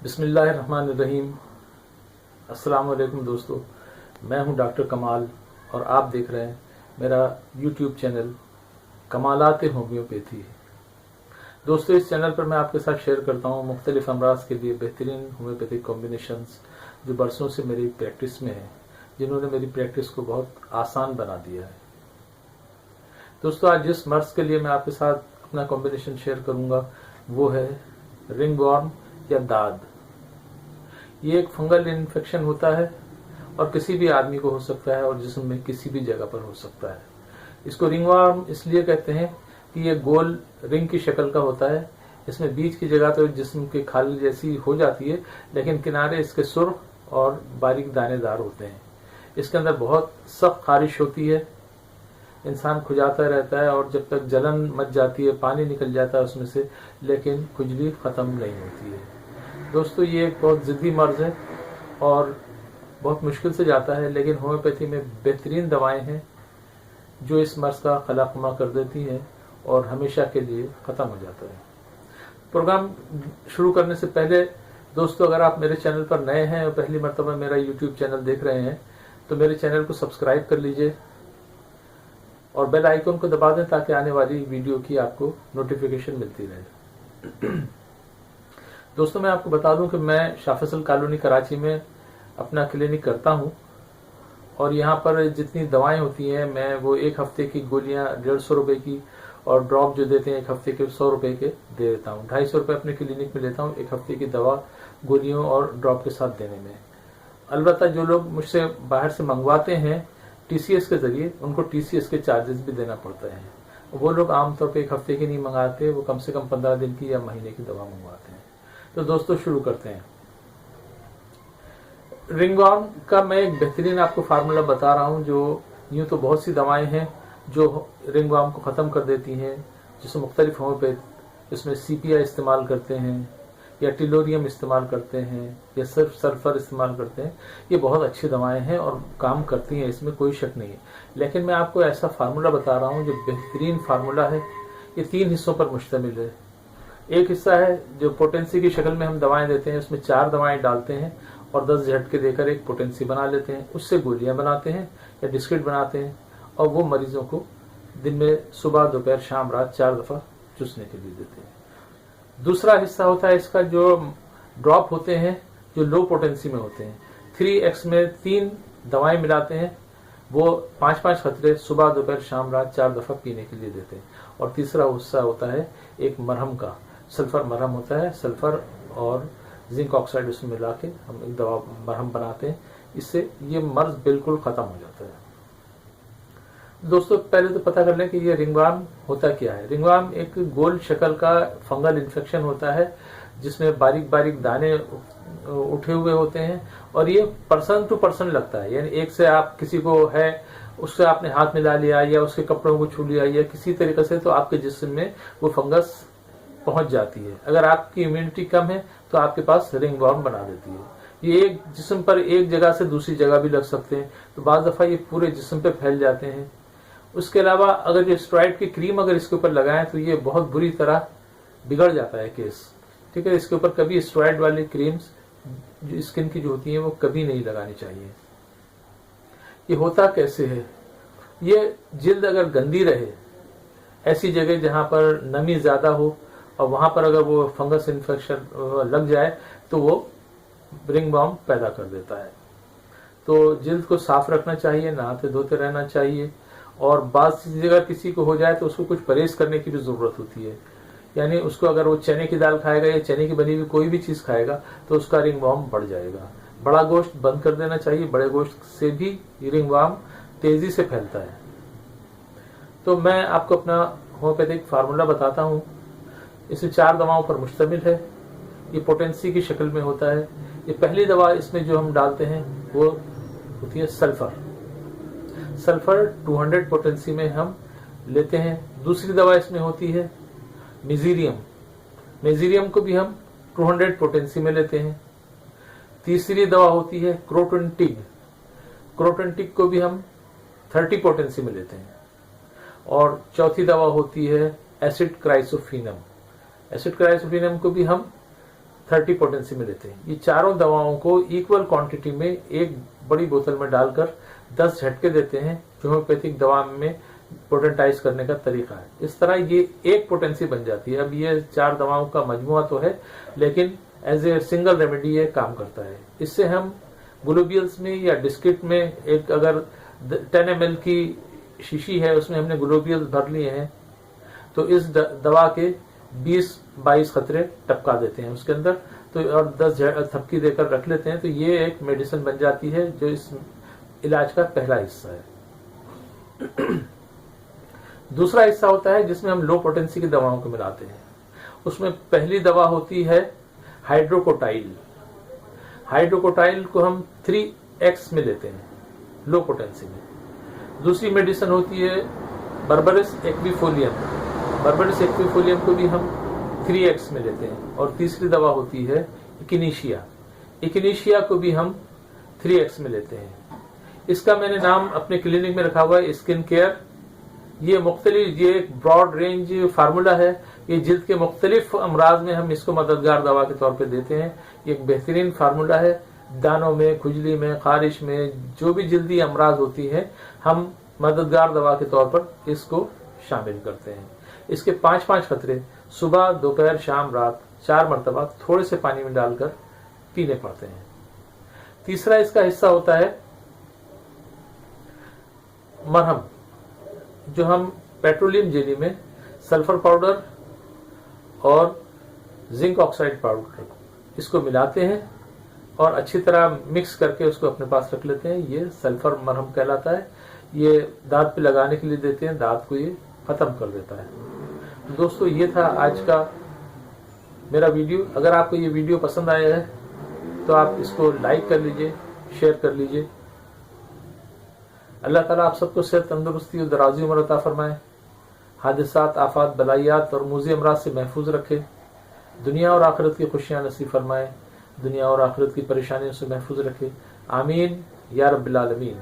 बिस्मिल्लाहिर्रहमानिर्रहीम। अस्सलाम वालेकुम दोस्तों, मैं हूं डॉक्टर कमाल और आप देख रहे हैं मेरा यूट्यूब चैनल कमालात होम्योपैथी। दोस्तों, इस चैनल पर मैं आपके साथ शेयर करता हूं मुख्तलिफ अमराज के लिए बेहतरीन होम्योपैथिक कॉम्बिनेशंस जो बरसों से मेरी प्रैक्टिस में है, जिन्होंने मेरी प्रैक्टिस को बहुत आसान बना दिया है। दोस्तों, आज जिस मर्ज के लिए मैं आपके साथ अपना कॉम्बिनेशन शेयर करूंगा वो है रिंगवॉर्म या दाद। ये एक फंगल इन्फेक्शन होता है और किसी भी आदमी को हो सकता है और जिस्म में किसी भी जगह पर हो सकता है। इसको रिंगवॉर्म इसलिए कहते हैं कि ये गोल रिंग की शक्ल का होता है। इसमें बीच की जगह तो जिस्म के खाल जैसी हो जाती है, लेकिन किनारे इसके सुर्ख और बारीक दानेदार होते हैं। इसके अंदर बहुत सख्त खारिश होती है, इंसान खुजाता रहता है और जब तक जलन मच जाती है, पानी निकल जाता है उसमें से, लेकिन खुजली खत्म नहीं होती है। दोस्तों, ये एक बहुत जिद्दी मर्ज है और बहुत मुश्किल से जाता है, लेकिन होम्योपैथी में बेहतरीन दवाएं हैं जो इस मर्ज का खलाकुमा कर देती हैं और हमेशा के लिए खत्म हो जाता है। प्रोग्राम शुरू करने से पहले दोस्तों, अगर आप मेरे चैनल पर नए हैं और पहली मर्तबा मेरा यूट्यूब चैनल देख रहे हैं तो मेरे चैनल को सब्सक्राइब कर लीजिए और बेल आइकन को दबा दें ताकि आने वाली वीडियो की आपको नोटिफिकेशन मिलती रहे। दोस्तों, मैं आपको बता दूं कि मैं शाह फैसल कॉलोनी कराची में अपना क्लिनिक करता हूं और यहाँ पर जितनी दवाएं होती हैं मैं वो एक हफ्ते की गोलियां 150 रुपए की और ड्रॉप जो देते हैं एक हफ्ते के 100 रुपए के दे देता हूँ। 250 रुपए अपने क्लिनिक में लेता हूँ एक हफ्ते की दवा गोलियों और ड्रॉप के साथ देने में। अलबत्ता जो लोग मुझसे बाहर से मंगवाते हैं टीसीएस के जरिए, उनको टीसीएस के चार्जेस भी देना पड़ता है। वो लोग आमतौर पर एक हफ्ते की नहीं मंगाते, वो कम से कम 15 दिन की या महीने की दवा मंगवाते हैं। तो दोस्तों, शुरू करते हैं। रिंगवॉर्म का मैं एक बेहतरीन आपको फार्मूला बता रहा हूं। जो यूं तो बहुत सी दवाएं हैं जो रिंगवॉर्म को खत्म कर देती हैं, जिसमें मुख्तलिफ होम्योपैथ इसमें सीपीआई इस्तेमाल करते हैं या टिलोरियम इस्तेमाल करते हैं या सिर्फ सल्फर इस्तेमाल करते हैं। ये बहुत अच्छी दवाएं हैं और काम करती हैं, इसमें कोई शक नहीं है। लेकिन मैं आपको ऐसा फार्मूला बता रहा हूं जो बेहतरीन फार्मूला है। ये 3 हिस्सों पर मुश्तमिल है। एक हिस्सा है जो पोटेंसी की शक्ल में हम दवाएं देते हैं, उसमें 4 दवाएं डालते हैं और 10 झटके देकर एक पोटेंसी बना लेते हैं। उससे गोलियां बनाते हैं या डिस्क्रिट बनाते हैं और वो मरीजों को दिन में सुबह दोपहर शाम रात 4 दफा चूसने के लिए देते हैं। दूसरा हिस्सा होता है इसका जो ड्रॉप होते हैं, जो लो पोटेंसी में होते हैं। 3x में 3 दवाएं मिलाते हैं, वो 5-5 खतरे सुबह दोपहर शाम रात 4 दफा पीने के लिए देते हैं। और तीसरा हिस्सा होता है एक मरहम का, सल्फर मरहम होता है, सल्फर और जिंक ऑक्साइड उसमें मिला के हम एक दवा मरहम बनाते हैं। इससे ये मर्ज बिल्कुल खत्म हो जाता है। दोस्तों, पहले तो पता कर लें कि ये रिंगवॉर्म होता क्या है। रिंगवॉर्म एक गोल शक्ल का फंगल इन्फेक्शन होता है जिसमें बारीक बारीक दाने उठे हुए होते हैं और ये पर्सन टू पर्सन लगता है। यानी एक से आप किसी को है, उससे आपने हाथ मिला लिया या उसके कपड़ों को छू लिया या किसी तरीके से, तो आपके जिस्म में वो फंगस पहुंच जाती है। अगर आपकी इम्यूनिटी कम है तो आपके पास रिंगवॉर्म बना देती है। ये एक जिस्म पर एक जगह से दूसरी जगह भी लग सकते हैं, तो बाज़ दफा ये पूरे जिस्म पे फैल जाते हैं। उसके अलावा अगर ये स्टेरॉइड की क्रीम अगर इसके ऊपर लगाएं तो ये बहुत बुरी तरह बिगड़ जाता है केस। ठीक है, इसके ऊपर कभी स्टेरॉइड वाली क्रीम्स जो स्किन की जो होती है वो कभी नहीं लगानी चाहिए। ये होता कैसे है? ये जिल्द अगर गंदी रहे, ऐसी जगह जहां पर नमी ज्यादा हो और वहां पर अगर वो फंगस इन्फेक्शन लग जाए तो वो रिंगवॉर्म पैदा कर देता है। तो जिल्द को साफ रखना चाहिए, नहाते धोते रहना चाहिए और बात अगर किसी को हो जाए तो उसको कुछ परहेज करने की भी जरूरत होती है। यानी उसको अगर वो चने की दाल खाएगा या चने की बनी हुई कोई भी चीज खाएगा तो उसका रिंगवॉर्म बढ़ जाएगा। बड़ा गोश्त बंद कर देना चाहिए, बड़े गोश्त से भी रिंगवॉर्म तेजी से फैलता है। तो मैं आपको अपना होम्योपैथिक फार्मूला बताता हूँ। इसमें 4 दवाओं पर मुश्तमिल है। ये पोटेंसी की शक्ल में होता है। ये पहली दवा इसमें जो हम डालते हैं वो होती है सल्फर। सल्फर 200 पोटेंसी में हम लेते हैं। दूसरी दवा इसमें होती है मेजीरियम। मेजीरियम को भी हम 200 पोटेंसी में लेते हैं। तीसरी दवा होती है क्रोटोनटिग। क्रोटोनटिग को भी हम 30 पोटेंसी में लेते हैं। और चौथी दवा होती है एसिड क्राइसोफिनम। एसिड क्राइसोफिनम को भी हम 30 पोटेंसी में लेते हैं। ये चारों दवाओं को इक्वल क्वांटिटी में एक बड़ी बोतल में डालकर 10 झटके देते हैं, जो होम्योपैथिक दवा में पोटेंटाइज करने का तरीका है। इस तरह ये एक पोटेंसी बन जाती है। अब ये 4 दवाओं का मजमुआ तो है, लेकिन एज ए सिंगल रेमेडी ये काम करता है। इससे हम ग्लोबियल्स में या डिस्किट में एक अगर 10 ml की शीशी है, उसमें हमने ग्लोबियल्स भर लिए हैं, तो इस दवा के 20-22 खतरे टपका देते हैं उसके अंदर, तो और 10 थपकी देकर रख लेते हैं, तो ये एक मेडिसिन बन जाती है जो इस इलाज का पहला हिस्सा है। दूसरा हिस्सा होता है जिसमें हम लो पोटेंसी की दवाओं को मिलाते हैं। उसमें पहली दवा होती है हाइड्रोकोटाइल। हाइड्रोकोटाइल को हम 3x में लेते हैं, लो पोटेंसी में। दूसरी मेडिसिन होती है बर्बरिस एक्विफोलियम। बर्बरिस एक्विफोलियम को भी हम 3x में लेते हैं। और तीसरी दवा होती है इकिनीशिया। इकिनीशिया को भी हम 3x में लेते हैं। इसका मैंने नाम अपने क्लिनिक में रखा हुआ है स्किन केयर। ये मुख्तलिफ, ये एक ब्रॉड रेंज फार्मूला है। ये जिल्द के मुख्तलिफ अमराज में हम इसको मददगार दवा के तौर पे देते हैं। ये एक बेहतरीन फार्मूला है। दानों में, खुजली में, खारिश में, जो भी जिल्दी अमराज होती है, हम मददगार दवा के तौर पर इसको शामिल करते हैं। इसके 5-5 खतरे सुबह, दोपहर, शाम, रात 4 मरतबा थोड़े से पानी में डालकर पीने पड़ते हैं। तीसरा इसका हिस्सा होता है मरहम, जो हम पेट्रोलियम जेली में सल्फर पाउडर और जिंक ऑक्साइड पाउडर इसको मिलाते हैं और अच्छी तरह मिक्स करके उसको अपने पास रख लेते हैं। ये सल्फर मरहम कहलाता है। ये दांत पे लगाने के लिए देते हैं, दांत को ये खत्म कर देता है। तो दोस्तों, ये था आज का मेरा वीडियो। अगर आपको ये वीडियो पसंद आया है तो आप इसको लाइक कर लीजिए, शेयर कर लीजिए। अल्लाह ताला आप सबको सेहत, तंदुरुस्ती और दराजी उम्र अता फरमाए। हादिसात, आफात, बलायात और मूज़ी अमराज से महफूज रखे। दुनिया और आखिरत की खुशियां नसीब फरमाए। दुनिया और आखिरत की परेशानियों से महफूज रखे। आमीन या रब्बिल आलमीन।